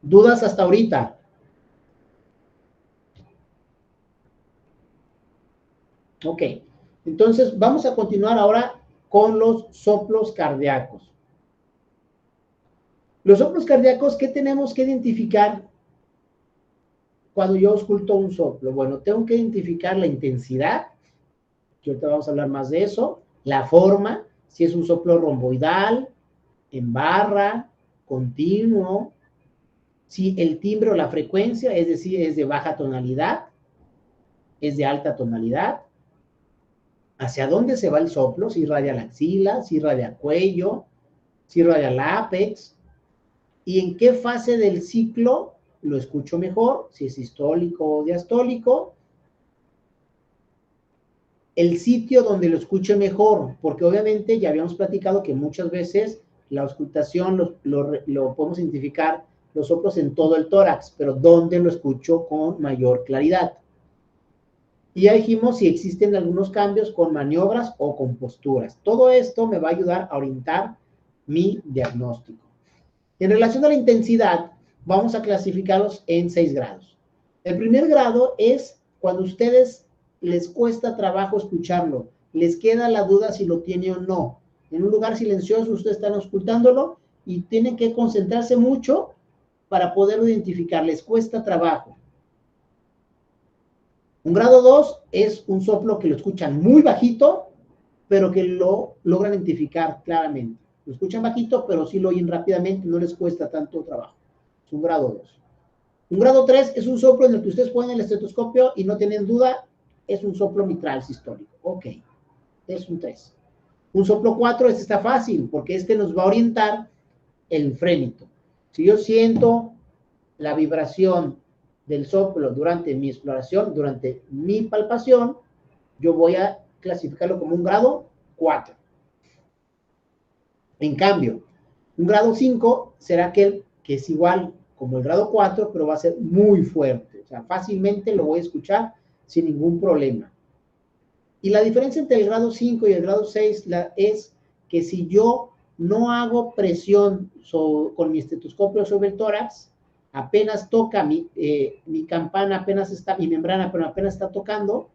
¿Dudas hasta ahorita? Ok. Entonces, vamos a continuar ahora con los soplos cardíacos. Los soplos cardíacos, ¿qué tenemos que identificar cuando yo ausculto un soplo? Bueno, tengo que identificar la intensidad, que ahorita vamos a hablar más de eso, la forma, si es un soplo romboidal, en barra, continuo, si el timbre o la frecuencia, es decir, es de baja tonalidad, es de alta tonalidad, hacia dónde se va el soplo, si irradia la axila, si irradia cuello, si irradia el ápex, y en qué fase del ciclo lo escucho mejor, si es sistólico o diastólico, el sitio donde lo escuche mejor, porque obviamente ya habíamos platicado que muchas veces la auscultación lo podemos identificar los soplos en todo el tórax, pero ¿dónde lo escucho con mayor claridad? Y ya dijimos si existen algunos cambios con maniobras o con posturas. Todo esto me va a ayudar a orientar mi diagnóstico. En relación a la intensidad, vamos a clasificarlos en 6 grados. El primer grado es cuando a ustedes les cuesta trabajo escucharlo, les queda la duda si lo tiene o no. En un lugar silencioso ustedes están auscultándolo y tienen que concentrarse mucho para poderlo identificar, les cuesta trabajo. Un grado 2 es un soplo que lo escuchan muy bajito, pero que lo logran identificar claramente. Lo escuchan bajito, pero sí lo oyen rápidamente, no les cuesta tanto trabajo. Es un grado 2. Un grado 3 es un soplo en el que ustedes ponen el estetoscopio y no tienen duda, es un soplo mitral sistólico. Ok, es un 3. Un soplo 4, este está fácil, porque este nos va a orientar el frénito. Si yo siento la vibración del soplo durante mi exploración, durante mi palpación, yo voy a clasificarlo como un grado 4. En cambio, un grado 5 será aquel que es igual como el grado 4, pero va a ser muy fuerte. O sea, fácilmente lo voy a escuchar sin ningún problema. Y la diferencia entre el grado 5 y el grado 6 es que si yo no hago presión con mi estetoscopio sobre el tórax, apenas toca mi campana, apenas está, mi membrana, pero apenas está tocando,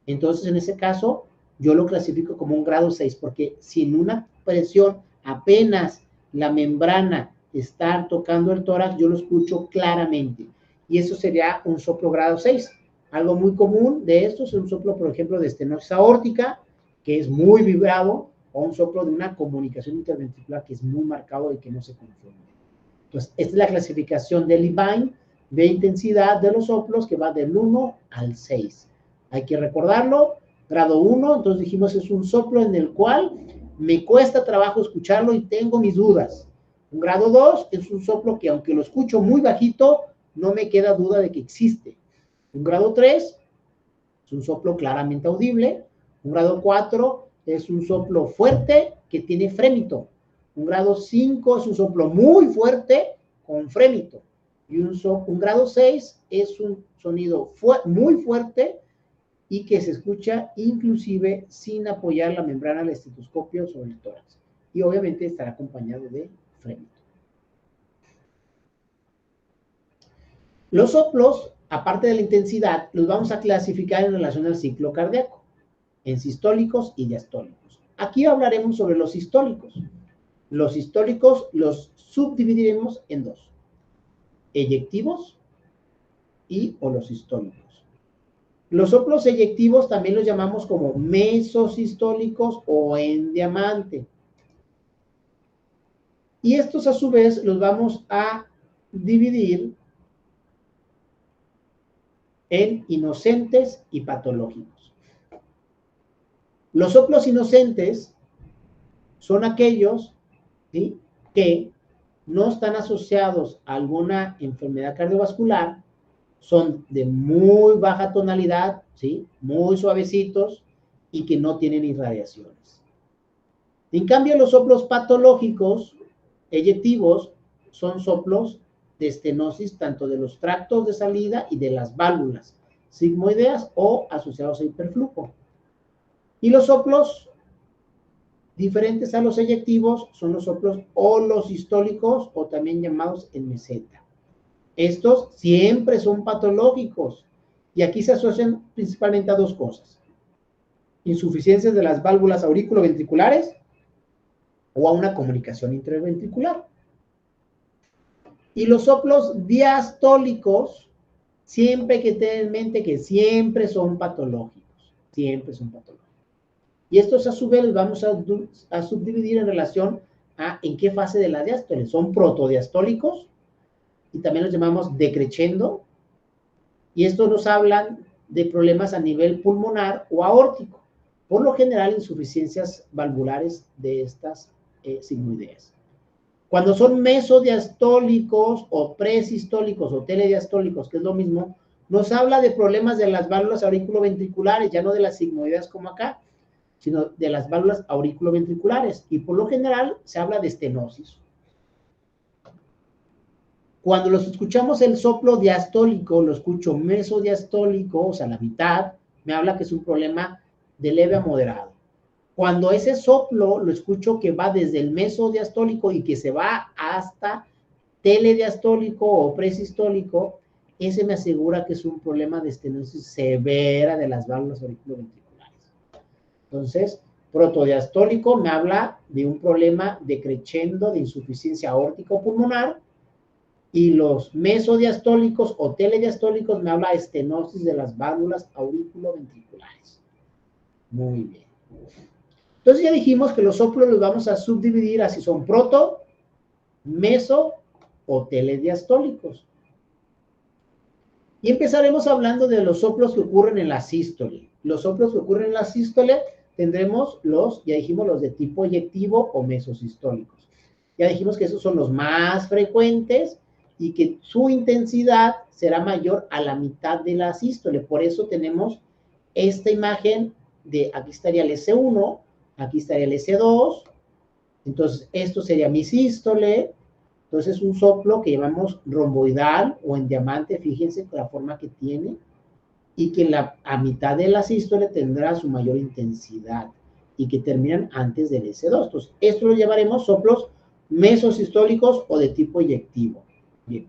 entonces en ese caso yo lo clasifico como un grado 6, porque sin una presión apenas la membrana está tocando el tórax, yo lo escucho claramente. Y eso sería un soplo grado 6. Algo muy común de estos es un soplo, por ejemplo, de estenosis aórtica, que es muy vibrado, o un soplo de una comunicación interventricular que es muy marcado y que no se confunde. Entonces, esta es la clasificación de Levine de intensidad de los soplos que va del 1 al 6. Hay que recordarlo, grado 1, entonces dijimos es un soplo en el cual me cuesta trabajo escucharlo y tengo mis dudas. Un grado 2 es un soplo que aunque lo escucho muy bajito, no me queda duda de que existe. Un grado 3 es un soplo claramente audible. Un grado 4 es un soplo fuerte que tiene frémito. Un grado 5 es un soplo muy fuerte con frémito. Y un grado 6 es un sonido muy fuerte y que se escucha inclusive sin apoyar la membrana del estetoscopio sobre el tórax. Y obviamente estará acompañado de frémito. Los soplos, aparte de la intensidad, los vamos a clasificar en relación al ciclo cardíaco, en sistólicos y diastólicos. Aquí hablaremos sobre los sistólicos. Los sistólicos los subdividiremos en dos: eyectivos y holosistólicos. Los soplos eyectivos también los llamamos como mesosistólicos o en diamante. Y estos a su vez los vamos a dividir en inocentes y patológicos. Los soplos inocentes son aquellos, ¿sí?, que no están asociados a alguna enfermedad cardiovascular, son de muy baja tonalidad, ¿sí?, muy suavecitos y que no tienen irradiaciones. En cambio, los soplos patológicos, eyectivos, son soplos de estenosis tanto de los tractos de salida y de las válvulas sigmoideas o asociados a hiperflujo. Y los soplos diferentes a los eyectivos son los soplos holosistólicos o también llamados en meseta. Estos siempre son patológicos y aquí se asocian principalmente a dos cosas: insuficiencias de las válvulas auriculoventriculares o a una comunicación interventricular. Y los soplos diastólicos, siempre hay que tener en mente que siempre son patológicos, siempre son patológicos. Y estos a su vez los vamos a subdividir en relación a en qué fase de la diástole. Son protodiastólicos y también los llamamos decreciendo, y estos nos hablan de problemas a nivel pulmonar o aórtico, por lo general insuficiencias valvulares de estas sigmoideas. Cuando son mesodiastólicos o presistólicos o telediastólicos, que es lo mismo, nos habla de problemas de las válvulas auriculoventriculares, ya no de las sigmoideas como acá, sino de las válvulas auriculoventriculares, y por lo general se habla de estenosis. Cuando los escuchamos el soplo diastólico, lo escucho mesodiastólico, o sea, la mitad, me habla que es un problema de leve a moderado. Cuando ese soplo lo escucho que va desde el mesodiastólico y que se va hasta telediastólico o presistólico, ese me asegura que es un problema de estenosis severa de las válvulas auriculoventriculares. Entonces, protodiastólico me habla de un problema decreciendo de insuficiencia aórtica o pulmonar, y los mesodiastólicos o telediastólicos me habla de estenosis de las válvulas auriculoventriculares. Muy bien. Entonces ya dijimos que los soplos los vamos a subdividir a si son proto, meso o telediastólicos. Y empezaremos hablando de los soplos que ocurren en la sístole. Los soplos que ocurren en la sístole tendremos ya dijimos, los de tipo eyectivo o mesosistólicos. Ya dijimos que esos son los más frecuentes y que su intensidad será mayor a la mitad de la sístole. Por eso tenemos esta imagen de, aquí estaría el S1, aquí estaría el S2, entonces esto sería mi sístole. Entonces es un soplo que llamamos romboidal o en diamante, fíjense con la forma que tiene, y que a mitad de la sístole tendrá su mayor intensidad y que terminan antes del S2. Entonces esto lo llamaremos soplos mesosistólicos o de tipo eyectivo. Bien.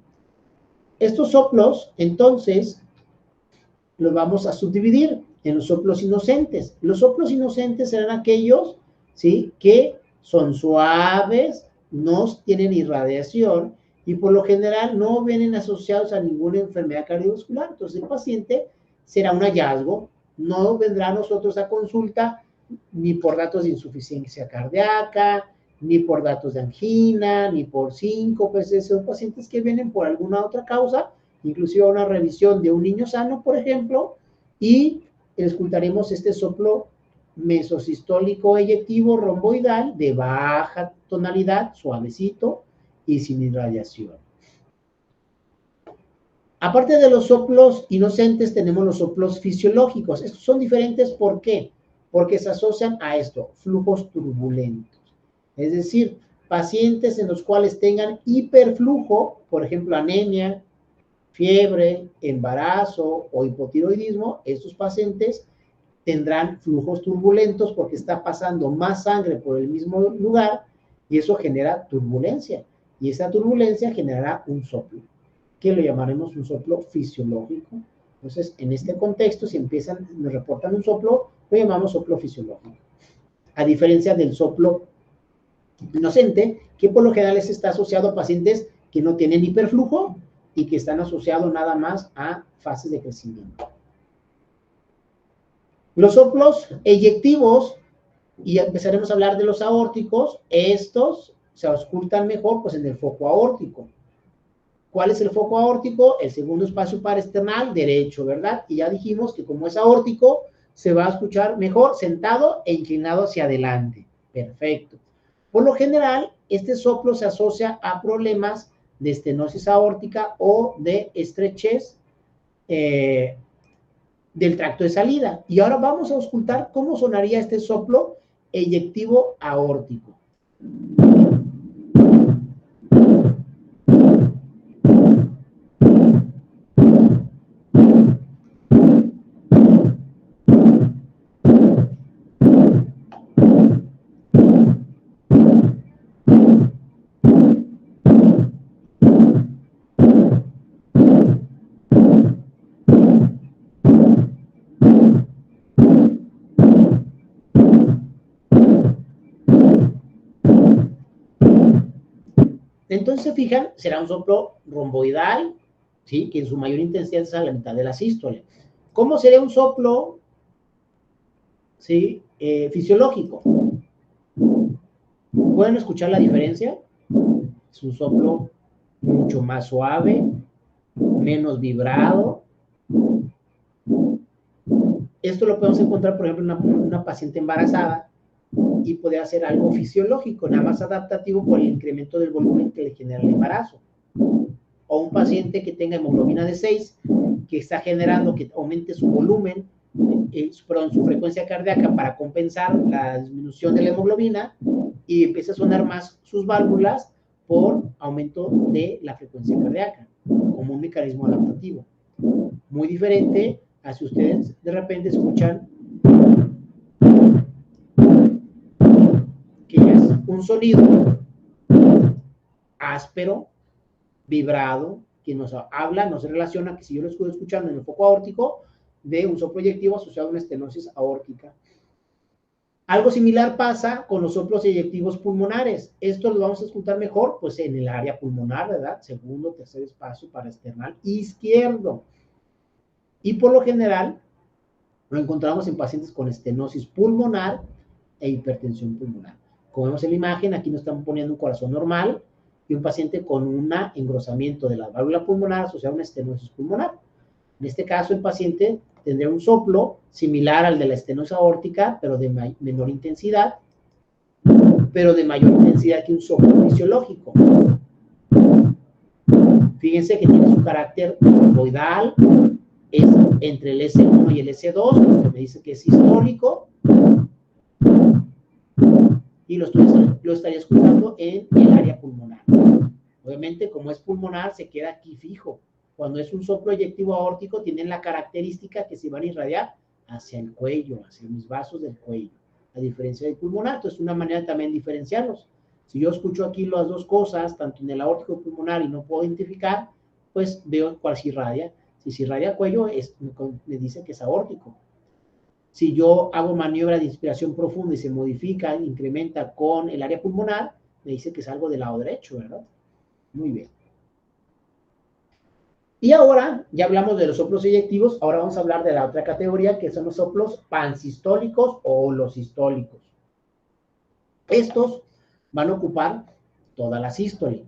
Estos soplos, entonces, los vamos a subdividir en los soplos inocentes. Los soplos inocentes serán aquellos, ¿sí?, que son suaves, no tienen irradiación y por lo general no vienen asociados a ninguna enfermedad cardiovascular. Entonces el paciente será un hallazgo, no vendrá a nosotros a consulta ni por datos de insuficiencia cardíaca, ni por datos de angina, ni por síncopes. Son pacientes que vienen por alguna otra causa, inclusive una revisión de un niño sano, por ejemplo, y escucharemos este soplo mesosistólico eyectivo romboidal de baja tonalidad, suavecito y sin irradiación. Aparte de los soplos inocentes, tenemos los soplos fisiológicos. Estos son diferentes, ¿por qué? Porque se asocian a esto, flujos turbulentos. Es decir, pacientes en los cuales tengan hiperflujo, por ejemplo, anemia, fiebre, embarazo o hipotiroidismo, estos pacientes tendrán flujos turbulentos porque está pasando más sangre por el mismo lugar y eso genera turbulencia. Y esa turbulencia generará un soplo, que lo llamaremos un soplo fisiológico. Entonces, en este contexto, si nos reportan un soplo, lo llamamos soplo fisiológico. A diferencia del soplo inocente, que por lo general está asociado a pacientes que no tienen hiperflujo y que están asociados nada más a fases de crecimiento. Los soplos eyectivos, y empezaremos a hablar de los aórticos, estos se auscultan mejor pues en el foco aórtico. ¿Cuál es el foco aórtico? El segundo espacio paraesternal derecho, ¿verdad? Y ya dijimos que como es aórtico, se va a escuchar mejor sentado e inclinado hacia adelante. Perfecto. Por lo general, este soplo se asocia a problemas de estenosis aórtica o de estrechez del tracto de salida. Y ahora vamos a auscultar cómo sonaría este soplo eyectivo aórtico. Entonces, se fijan, será un soplo romboidal, ¿sí? Que en su mayor intensidad es a la mitad de la sístole. ¿Cómo sería un soplo, ¿sí? Fisiológico? ¿Pueden escuchar la diferencia? Es un soplo mucho más suave, menos vibrado. Esto lo podemos encontrar, por ejemplo, en una paciente embarazada y puede hacer algo fisiológico, nada más adaptativo por el incremento del volumen que le genera el embarazo. O un paciente que tenga hemoglobina de 6, que está generando que aumente su volumen, perdón, su frecuencia cardíaca para compensar la disminución de la hemoglobina y empieza a sonar más sus válvulas por aumento de la frecuencia cardíaca, como un mecanismo adaptativo. Muy diferente a si ustedes de repente escuchan que ya es un sonido áspero, vibrado, que nos habla, nos relaciona, que si yo lo estoy escuchando en el foco aórtico, de un soplo eyectivo asociado a una estenosis aórtica. Algo similar pasa con los soplos eyectivos pulmonares. Esto lo vamos a escuchar mejor, pues en el área pulmonar, ¿verdad? Segundo, tercer espacio parasternal izquierdo. Y por lo general, lo encontramos en pacientes con estenosis pulmonar e hipertensión pulmonar. Como vemos en la imagen, aquí nos están poniendo un corazón normal y un paciente con un engrosamiento de la válvula pulmonar asociado a una estenosis pulmonar. En este caso, el paciente tendría un soplo similar al de la estenosis aórtica, pero de menor intensidad, pero de mayor intensidad que un soplo fisiológico. Fíjense que tiene su carácter romboidal, es entre el S1 y el S2, que me dice que es sistólico, y lo estaría escuchando en el área pulmonar. Obviamente, como es pulmonar, se queda aquí fijo. Cuando es un soplo eyectivo aórtico, tienen la característica que se van a irradiar hacia el cuello, hacia mis vasos del cuello, a diferencia del pulmonar. Entonces, una manera también de diferenciarlos. Si yo escucho aquí las dos cosas, tanto en el aórtico como pulmonar, y no puedo identificar, pues veo cuál se irradia. Si se irradia cuello, me dice que es aórtico. Si yo hago maniobra de inspiración profunda y se modifica, incrementa con el área pulmonar, me dice que es algo del lado derecho, ¿verdad? Muy bien. Y ahora, ya hablamos de los soplos eyectivos, ahora vamos a hablar de la otra categoría, que son los soplos pansistólicos o holosistólicos. Estos van a ocupar toda la sístole.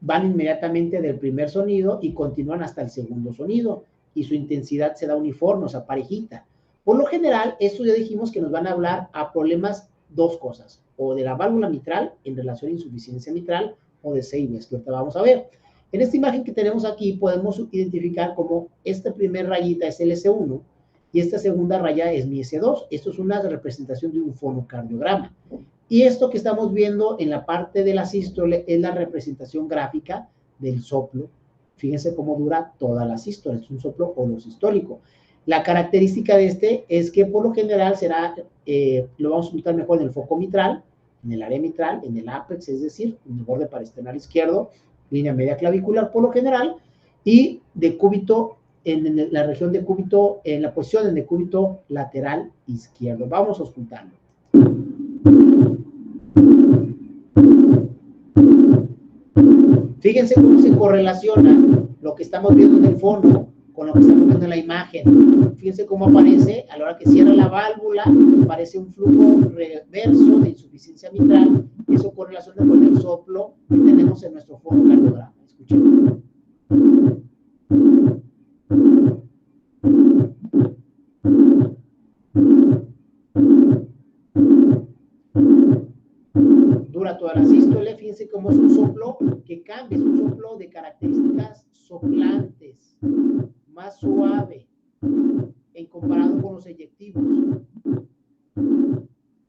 Van inmediatamente del primer sonido y continúan hasta el segundo sonido, y su intensidad se da uniforme, o sea, parejita. Por lo general, esto ya dijimos que nos van a hablar a problemas, dos cosas, o de la válvula mitral en relación a insuficiencia mitral, o de Seebeck, que ahorita vamos a ver. En esta imagen que tenemos aquí podemos identificar como esta primera rayita es el S1 y esta segunda raya es mi S2. Esto es una representación de un fonocardiograma. Y esto que estamos viendo en la parte de la sístole es la representación gráfica del soplo. Fíjense cómo dura toda la sístole, es un soplo holosistólico. La característica de este es que por lo general será, lo vamos a ocultar mejor en el foco mitral, en el área mitral, en el ápex, es decir, en el borde parasternal izquierdo, línea media clavicular por lo general, y de cúbito, en la región de cúbito, en la posición en el cúbito lateral izquierdo. Vamos a ocultarlo. Fíjense cómo se correlaciona lo que estamos viendo en el fondo con lo que estamos viendo en la imagen. Fíjense cómo aparece, a la hora que cierra la válvula, aparece un flujo reverso de insuficiencia mitral. Eso correlaciona con el soplo que tenemos en nuestro fonocardiograma. Escuchen. Dura toda la sístole. Fíjense cómo es un soplo que cambia, es un soplo de características soplantes, más suave, en comparado con los eyectivos.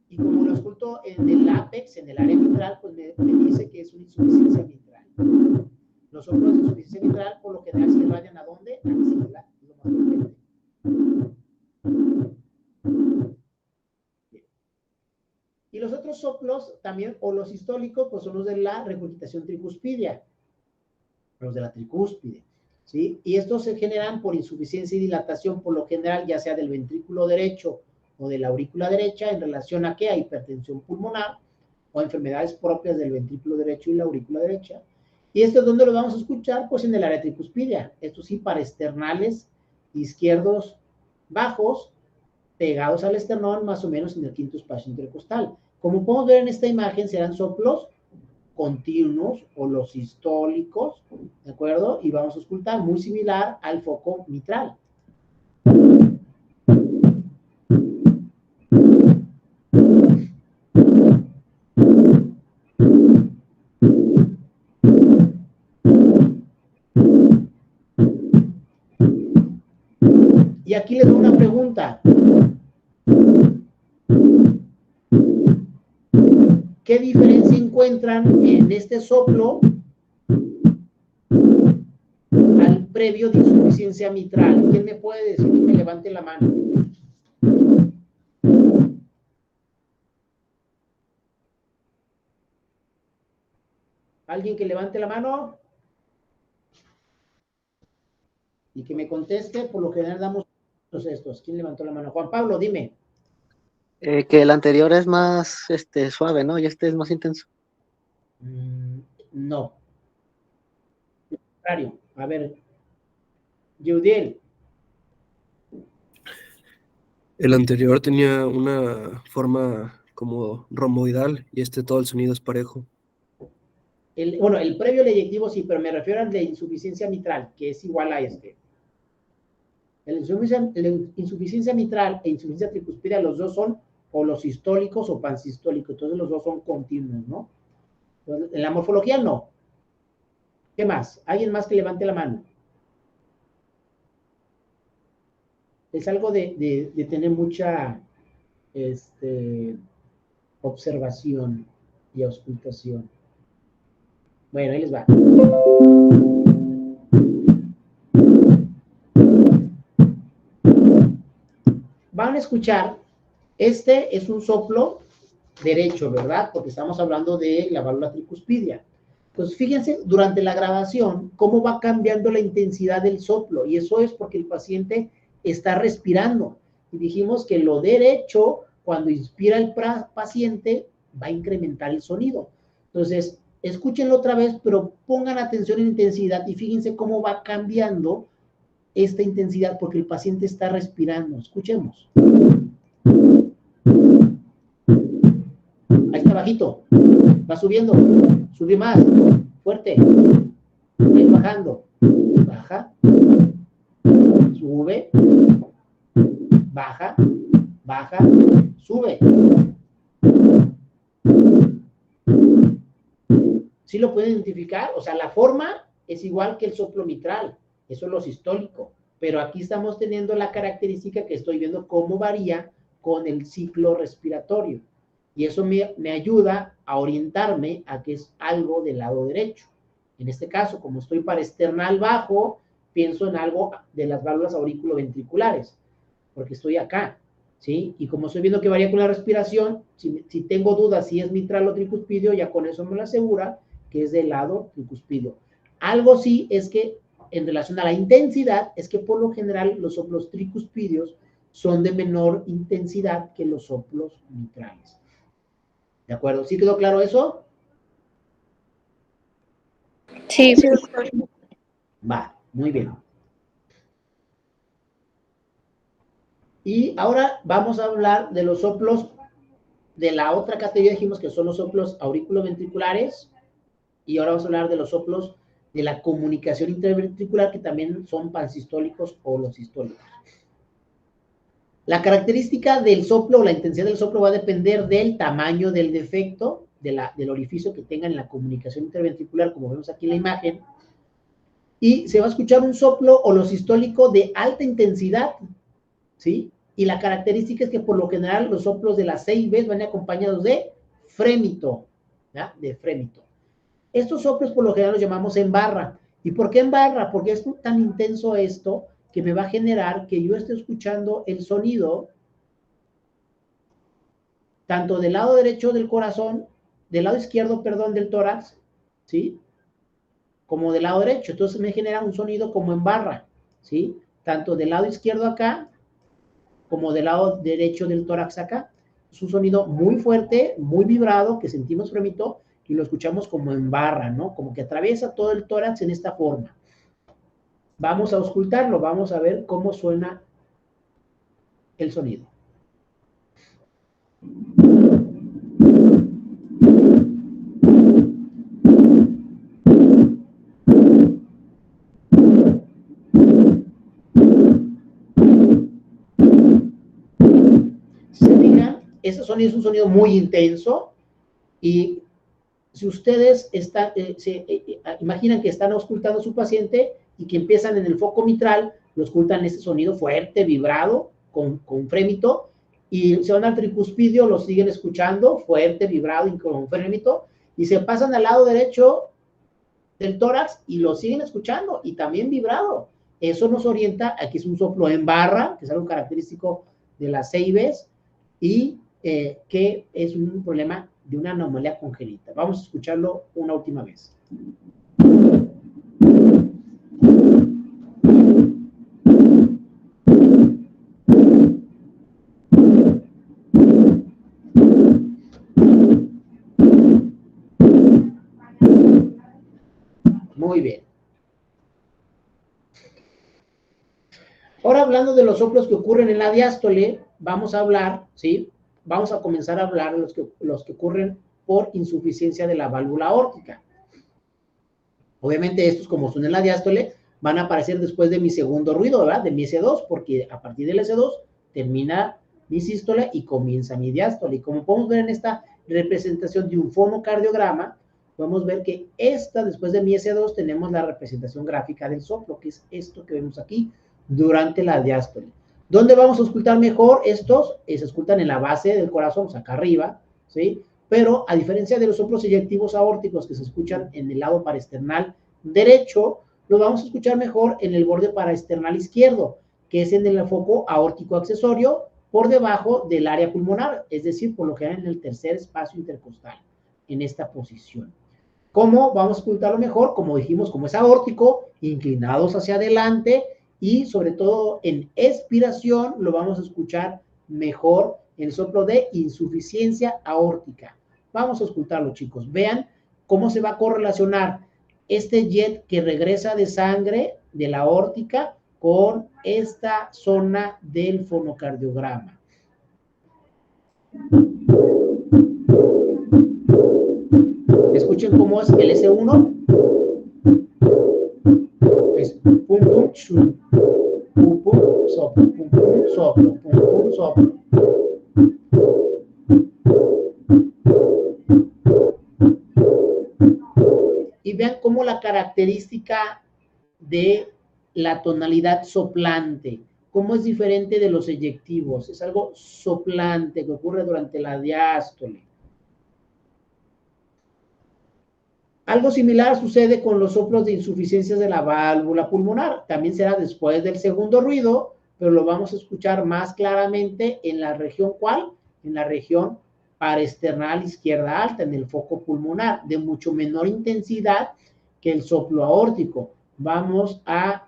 Y como lo escucho en el ápex, en el área mitral, pues me dice que es una insuficiencia mitral. Los soplos de insuficiencia mitral, por lo general, se irradian ¿a dónde? Axila, es lo más frecuente. Y los otros soplos, también holosistólicos, pues son los de la regurgitación tricuspidia, los de la tricúspide, ¿sí? Y estos se generan por insuficiencia y dilatación, por lo general, ya sea del ventrículo derecho o de la aurícula derecha, en relación a qué? A hipertensión pulmonar, o enfermedades propias del ventrículo derecho y la aurícula derecha. ¿Y esto es donde lo vamos a escuchar? Pues en el área tricuspidia. Esto sí, para esternales izquierdos bajos, pegados al esternón, más o menos en el quinto espacio intercostal. Como podemos ver en esta imagen, serán soplos continuos o los sistólicos, ¿de acuerdo? Y vamos a escuchar muy similar al foco mitral. Y aquí les doy una pregunta. ¿Qué diferencia encuentran en este soplo al previo de insuficiencia mitral? ¿Quién me puede decir que me levante la mano? ¿Alguien que levante la mano? Y que me conteste, por lo general damos estos. ¿Quién levantó la mano? Juan Pablo, dime. Que el anterior es más suave, ¿no? Y este es más intenso. No. Contrario. A ver. Yudiel. El anterior tenía una forma como romboidal y todo el sonido es parejo. Bueno, el previo leyectivo sí, pero me refiero al de insuficiencia mitral, que es igual a este. La insuficiencia mitral e insuficiencia tricuspidea, los dos son o los sistólicos o pansistólicos, entonces los dos son continuos, ¿no? Entonces, en la morfología no. ¿Qué más? ¿Alguien más que levante la mano? Es algo de tener mucha observación y auscultación. Bueno, ahí les va. Van a escuchar, este es un soplo derecho, ¿verdad? Porque estamos hablando de la válvula tricuspidia. Pues fíjense, durante la grabación, cómo va cambiando la intensidad del soplo, y eso es porque el paciente está respirando. Y dijimos que lo derecho, cuando inspira el paciente, va a incrementar el sonido. Entonces, escúchenlo otra vez, pero pongan atención en intensidad y fíjense cómo va cambiando esta intensidad porque el paciente está respirando. Escuchemos. Ahí está bajito. Va subiendo. Sube más. Fuerte. Ahí bajando. Baja. Sube. Baja. Baja. Sube. ¿Sí lo pueden identificar? O sea, la forma es igual que el soplo mitral. Eso es lo sistólico. Pero aquí estamos teniendo la característica que estoy viendo cómo varía con el ciclo respiratorio. Y eso me ayuda a orientarme a que es algo del lado derecho. En este caso, como estoy para esternal bajo, pienso en algo de las válvulas auriculoventriculares, porque estoy acá, ¿sí? Y como estoy viendo que varía con la respiración, si tengo dudas si es mitral o tricuspidio, ya con eso me lo asegura que es del lado tricuspidio. Algo sí es que, en relación a la intensidad, es que por lo general los soplos tricuspidios son de menor intensidad que los soplos mitrales. ¿De acuerdo? ¿Sí quedó claro eso? Sí. Va, muy bien. Y ahora vamos a hablar de los soplos de la otra categoría, dijimos que son los soplos auriculoventriculares, y ahora vamos a hablar de los soplos de la comunicación interventricular, que también son pansistólicos o los sistólicos. La característica del soplo o la intensidad del soplo va a depender del tamaño del defecto, del orificio que tengan en la comunicación interventricular, como vemos aquí en la imagen, y se va a escuchar un soplo holosistólico de alta intensidad, ¿sí? Y la característica es que por lo general los soplos de las 6 Bs van acompañados de frémito, ¿ya? De frémito. Estos soplos por lo general los llamamos en barra. ¿Y por qué en barra? Porque es tan intenso esto que me va a generar que yo esté escuchando el sonido tanto del lado derecho del corazón, del lado izquierdo, perdón, del tórax, ¿sí? Como del lado derecho. Entonces me genera un sonido como en barra, ¿sí? Tanto del lado izquierdo acá, como del lado derecho del tórax acá. Es un sonido muy fuerte, muy vibrado, que sentimos fremito y lo escuchamos como en barra, ¿no? Como que atraviesa todo el tórax en esta forma. Vamos a auscultarlo, vamos a ver cómo suena el sonido. Si se fijan, ese sonido es un sonido muy intenso y si ustedes imaginan que están auscultando a su paciente y que empiezan en el foco mitral, lo auscultan ese sonido fuerte, vibrado, con frémito, y se van al tricuspidio, lo siguen escuchando, fuerte, vibrado y con frémito, y se pasan al lado derecho del tórax y lo siguen escuchando, y también vibrado. Eso nos orienta a que es un soplo en barra, que es algo característico de las CIBs, y que es un problema de una anomalía congénita. Vamos a escucharlo una última vez. Muy bien. Ahora, hablando de los soplos que ocurren en la diástole, vamos a hablar, ¿sí? Vamos a comenzar a hablar de los que ocurren por insuficiencia de la válvula aórtica. Obviamente estos, como son en la diástole, van a aparecer después de mi segundo ruido, ¿verdad? De mi S2, porque a partir del S2 termina mi sístole y comienza mi diástole. Y como podemos ver en esta representación de un fonocardiograma, podemos ver que después de mi S2, tenemos la representación gráfica del soplo, que es esto que vemos aquí, durante la diástole. ¿Dónde vamos a auscultar mejor estos? Se auscultan en la base del corazón, o sea, acá arriba, ¿sí? Pero a diferencia de los soplos eyectivos aórticos que se escuchan en el lado paraesternal derecho, lo vamos a escuchar mejor en el borde paraesternal izquierdo, que es en el foco aórtico accesorio, por debajo del área pulmonar, es decir, por lo general en el tercer espacio intercostal, en esta posición. ¿Cómo vamos a escucharlo mejor? Como dijimos, como es aórtico, inclinados hacia adelante y sobre todo en expiración lo vamos a escuchar mejor el soplo de insuficiencia aórtica. Vamos a escucharlo, chicos. Vean cómo se va a correlacionar este jet que regresa de sangre de la aórtica con esta zona del fonocardiograma. Escuchen cómo es el S1. Es pum, pum, shum, pum, pum, soplo, pum, pum, soplo, pum, pum, soplo. Y vean cómo la característica de la tonalidad soplante, cómo es diferente de los eyectivos. Es algo soplante que ocurre durante la diástole. Algo similar sucede con los soplos de insuficiencia de la válvula pulmonar. También será después del segundo ruido, pero lo vamos a escuchar más claramente en la región, ¿cuál? En la región paraesternal izquierda alta, en el foco pulmonar, de mucho menor intensidad que el soplo aórtico. Vamos a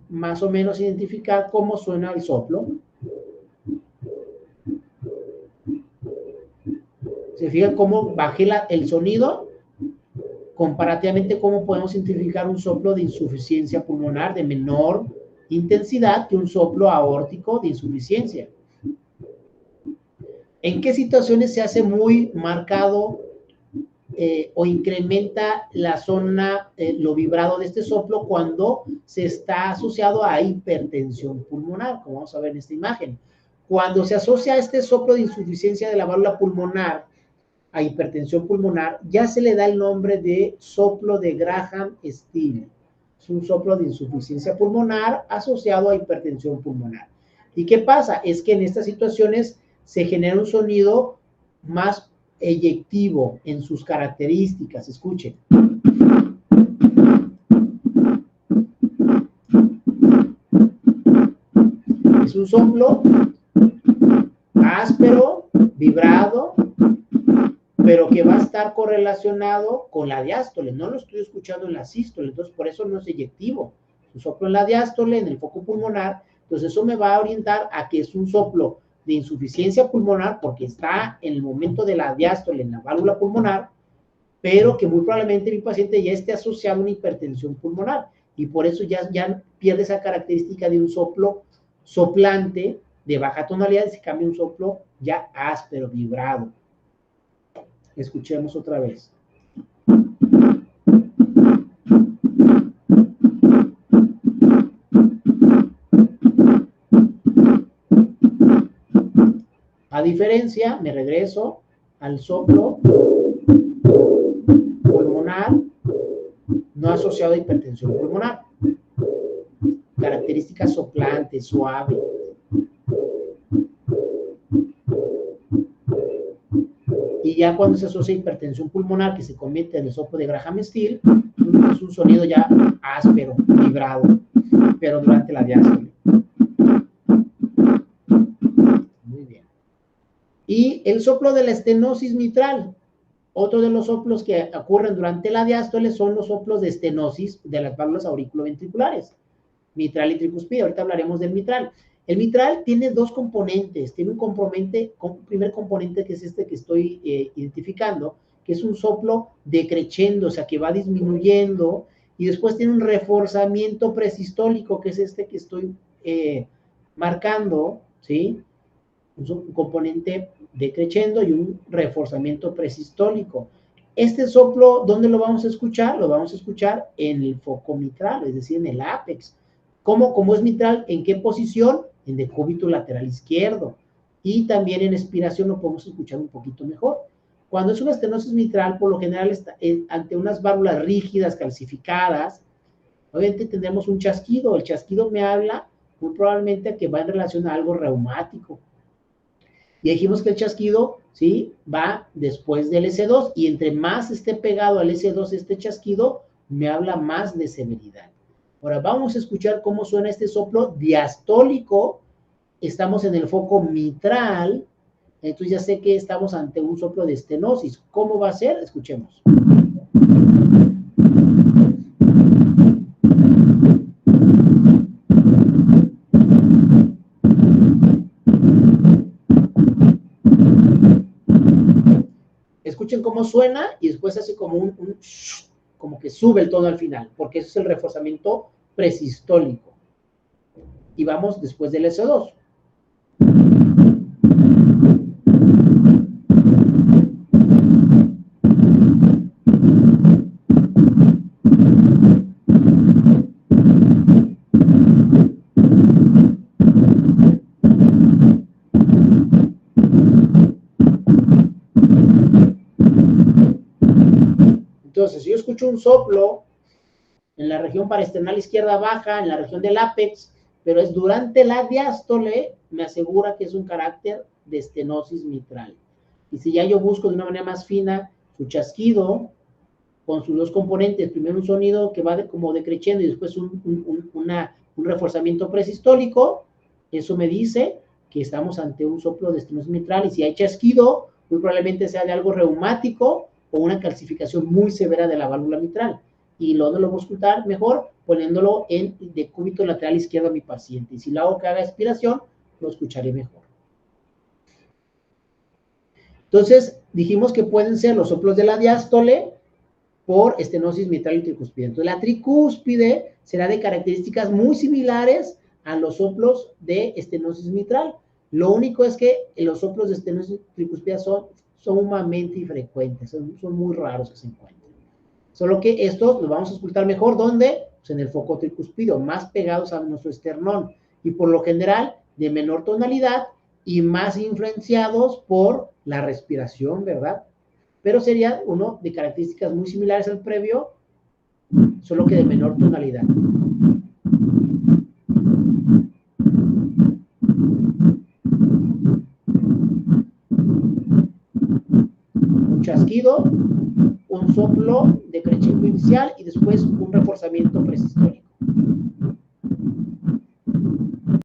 más o menos identificar cómo suena el soplo. ¿Se fijan cómo bajé el sonido? Comparativamente, ¿cómo podemos identificar un soplo de insuficiencia pulmonar de menor intensidad que un soplo aórtico de insuficiencia? ¿En qué situaciones se hace muy marcado o incrementa la zona, lo vibrado de este soplo cuando se está asociado a hipertensión pulmonar, como vamos a ver en esta imagen? Cuando se asocia a este soplo de insuficiencia de la válvula pulmonar a hipertensión pulmonar, ya se le da el nombre de soplo de Graham-Still. Es un soplo de insuficiencia pulmonar asociado a hipertensión pulmonar. ¿Y qué pasa? Es que en estas situaciones se genera un sonido más eyectivo en sus características. Escuchen. Es un soplo áspero, vibrado, pero que va a estar correlacionado con la diástole. No lo estoy escuchando en la sístole, entonces por eso no es eyectivo. Un soplo en la diástole, en el foco pulmonar, entonces eso me va a orientar a que es un soplo de insuficiencia pulmonar porque está en el momento de la diástole en la válvula pulmonar, pero que muy probablemente mi paciente ya esté asociado a una hipertensión pulmonar y por eso ya pierde esa característica de un soplo soplante de baja tonalidad y se cambia un soplo ya áspero, vibrado. Escuchemos otra vez. A diferencia, me regreso al soplo pulmonar no asociado a hipertensión pulmonar. Características soplantes, suave. Y ya cuando se asocia a hipertensión pulmonar, que se convierte en el soplo de Graham-Still, es un sonido ya áspero, vibrado, pero durante la diástole. Muy bien. Y el soplo de la estenosis mitral. Otro de los soplos que ocurren durante la diástole son los soplos de estenosis de las válvulas auriculoventriculares, mitral y tricuspide. Ahorita hablaremos del mitral. El mitral tiene dos componentes. Tiene un primer componente que es este que estoy identificando, que es un soplo decreciendo, o sea, que va disminuyendo, y después tiene un reforzamiento presistólico, que es este que estoy marcando, ¿sí? Un componente decreciendo y un reforzamiento presistólico. Este soplo, ¿dónde lo vamos a escuchar? Lo vamos a escuchar en el foco mitral, es decir, en el ápex. ¿Cómo es mitral? ¿En qué posición? En decúbito lateral izquierdo. Y también en expiración lo podemos escuchar un poquito mejor. Cuando es una estenosis mitral, por lo general está ante unas válvulas rígidas, calcificadas, obviamente tendremos un chasquido. El chasquido me habla muy probablemente que va en relación a algo reumático. Y dijimos que el chasquido, ¿sí?, va después del S2, y entre más esté pegado al S2 este chasquido, me habla más de severidad. Ahora vamos a escuchar cómo suena este soplo diastólico. Estamos en el foco mitral, entonces ya sé que estamos ante un soplo de estenosis. ¿Cómo va a ser? Escuchemos. Escuchen cómo suena y después hace como como que sube el tono al final, porque eso es el reforzamiento presistólico. Y vamos después del S2. Entonces, si yo escucho un soplo en la región parasternal izquierda baja, en la región del ápex, pero es durante la diástole, me asegura que es un carácter de estenosis mitral. Y si ya yo busco de una manera más fina su chasquido, con sus dos componentes, primero un sonido que va como decreciendo y después un reforzamiento presistólico, eso me dice que estamos ante un soplo de estenosis mitral, y si hay chasquido, muy probablemente sea de algo reumático o una calcificación muy severa de la válvula mitral. Y lo voy a escuchar mejor poniéndolo en decúbito lateral izquierdo a mi paciente. Y si le hago que haga expiración, lo escucharé mejor. Entonces, dijimos que pueden ser los soplos de la diástole por estenosis mitral y tricúspide. Entonces, la tricúspide será de características muy similares a los soplos de estenosis mitral. Lo único es que los soplos de estenosis tricúspide son sumamente infrecuentes, son muy raros que se encuentren. Solo que estos los vamos a escuchar mejor, ¿dónde? Pues en el foco tricúspido, más pegados a nuestro esternón, y por lo general de menor tonalidad y más influenciados por la respiración, ¿verdad? Pero sería uno de características muy similares al previo, solo que de menor tonalidad. Un chasquido, un soplo decreciendo inicial y después un reforzamiento presistólico.